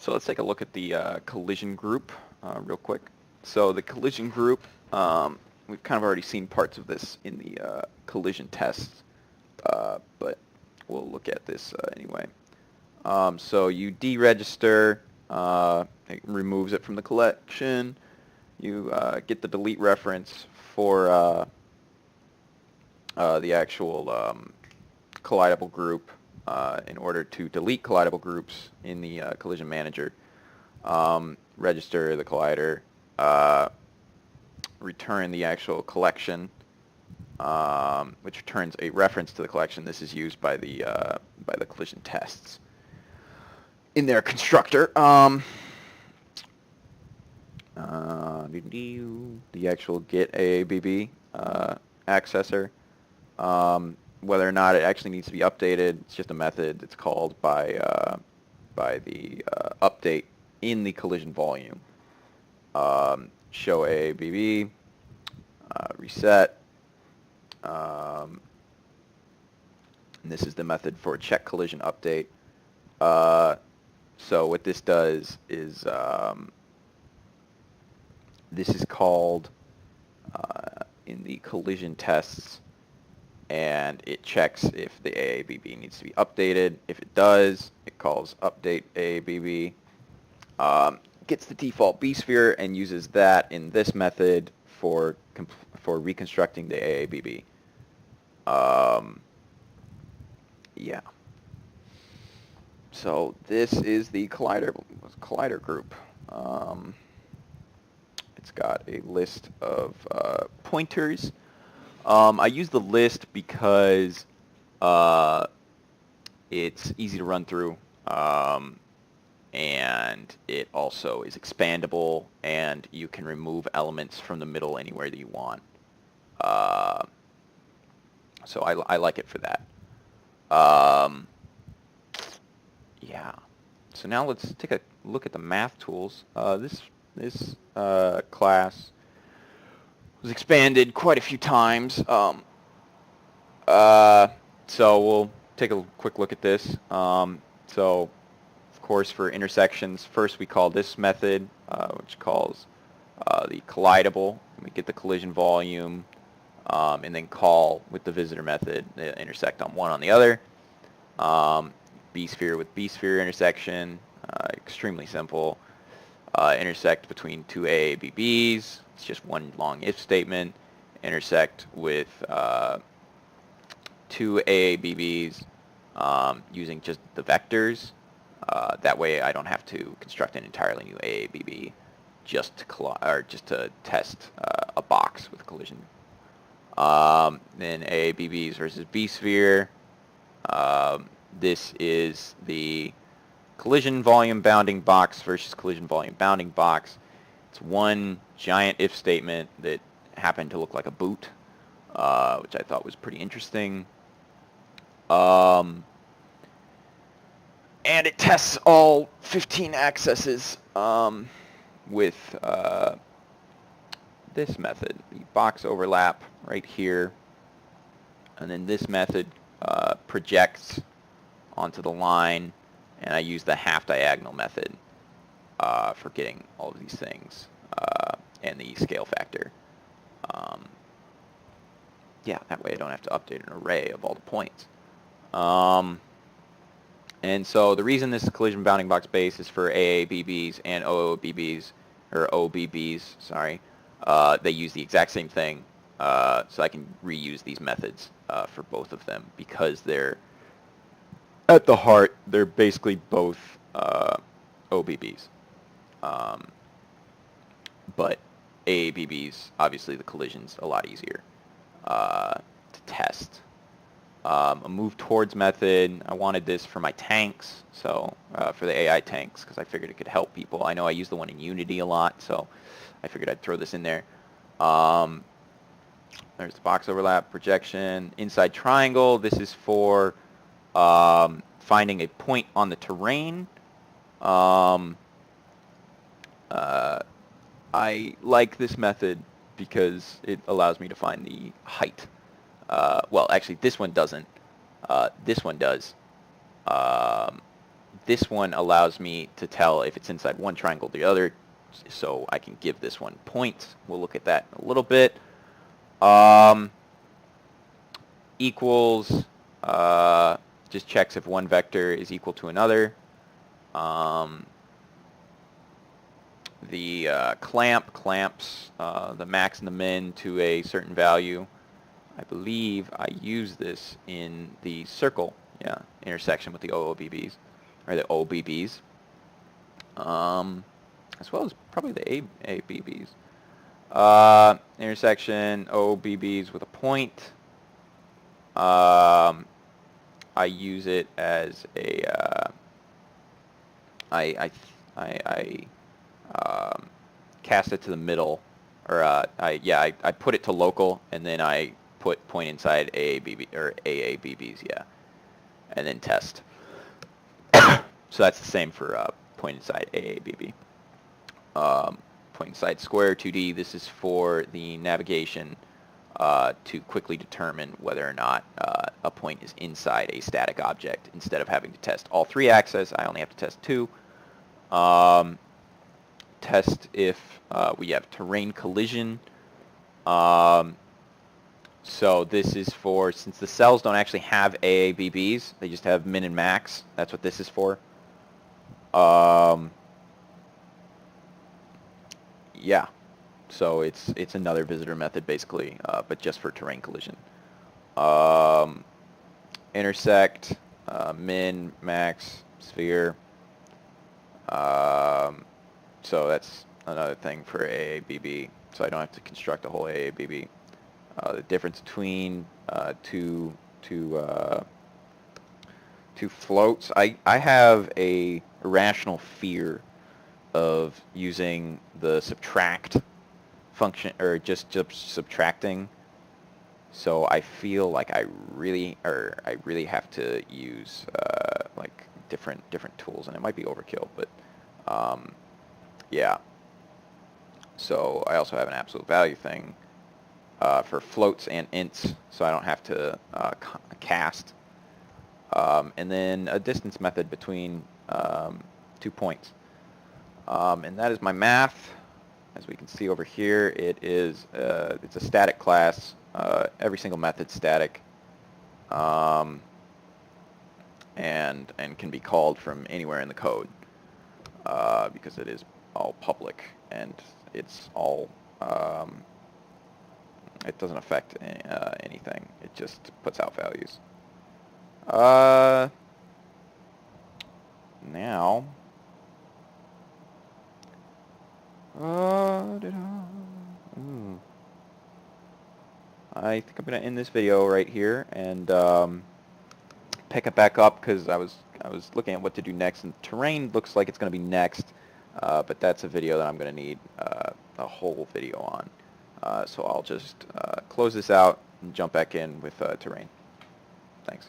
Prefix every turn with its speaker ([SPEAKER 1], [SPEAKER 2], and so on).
[SPEAKER 1] So let's take a look at the collision group real quick. So the collision group, we've kind of already seen parts of this in the collision tests, but we'll look at this anyway. So you deregister, it removes it from the collection. You get the delete reference for the actual collidable group in order to delete collidable groups in the collision manager. Register the collider, return the actual collection, which returns a reference to the collection. This is used by the collision tests in their constructor. The actual get AABB accessor. Whether or not it actually needs to be updated, it's just a method. It's called by the update in the collision volume. Show AABB, reset. And this is the method for check collision update. So what this does is this is called in the collision tests, and it checks if the AABB needs to be updated. If it does, it calls update AABB, gets the default B-sphere and uses that in this method for reconstructing the AABB. Yeah. So this is the collider group. It's got a list of pointers. I use the list because it's easy to run through, and it also is expandable, and you can remove elements from the middle anywhere that you want. So I like it for that. Yeah. So now let's take a look at the math tools. This class was expanded quite a few times. So we'll take a quick look at this. So, of course, for intersections, first we call this method, which calls the collidable. We get the collision volume, and then call with the visitor method, intersect on one on the other. B-sphere with B-sphere intersection, extremely simple. Intersect between two AABBs. It's just one long if statement. Intersect with two AABBs using just the vectors. That way I don't have to construct an entirely new AABB just to test a box with collision. Then AABBs versus B-sphere. This is the collision volume bounding box versus collision volume bounding box. It's one giant if statement that happened to look like a boot, which I thought was pretty interesting. And it tests all 15 accesses with this method, the box overlap right here. And then this method projects onto the line, and I use the half diagonal method for getting all of these things, and the scale factor. Yeah, that way I don't have to update an array of all the points. And so the reason this is collision bounding box base is for AABBs and OOBBs, or OBBs, sorry. They use the exact same thing, so I can reuse these methods for both of them because they're, at the heart, they're basically both OBBs. But AABBs, obviously the collision's a lot easier to test. A move towards method, I wanted this for my tanks, so for the AI tanks, because I figured it could help people. I know I use the one in Unity a lot, so I figured I'd throw this in there. There's the box overlap, projection, inside triangle. This is for finding a point on the terrain. I like this method because it allows me to find the height. Well, actually, this one doesn't. This one does. this one allows me to tell if it's inside one triangle or the other, so I can give this one points. We'll look at that in a little bit. Equals just checks if one vector is equal to another. The clamps the max and the min to a certain value. I believe I use this in the circle, intersection with the OOBBs, or the OBBs, as well as probably the ABBs. Intersection OBBs with a point. I use it as a I cast it to the middle, or I put it to local, and then I put point inside AABB or AABBs, and then test. So that's the same for point inside AABB. Point inside square 2D. This is for the navigation to quickly determine whether or not a point is inside a static object. Instead of having to test all 3 axes, I only have to test 2. Test if we have terrain collision. So this is for, since the cells don't actually have AABBs, they just have min and max. That's what this is for. Yeah. So it's another visitor method basically, but just for terrain collision. Intersect, min, max, sphere. So that's another thing for AABB. So I don't have to construct a whole AABB. The difference between two floats. I have a irrational fear of using the subtract function, or just subtracting. So I feel like I really have to use like different tools, and it might be overkill, but yeah. So I also have an absolute value thing for floats and ints, so I don't have to cast. And then a distance method between 2 points. And that is my math. As we can see over here, it's a static class. Every single method's static, and can be called from anywhere in the code, because it is all public, and it's all it doesn't affect anything. It just puts out values. Now, I think I'm going to end this video right here and pick it back up, because I was looking at what to do next, and terrain looks like it's going to be next, but that's a video that I'm going to need a whole video on. So I'll just close this out and jump back in with terrain. Thanks.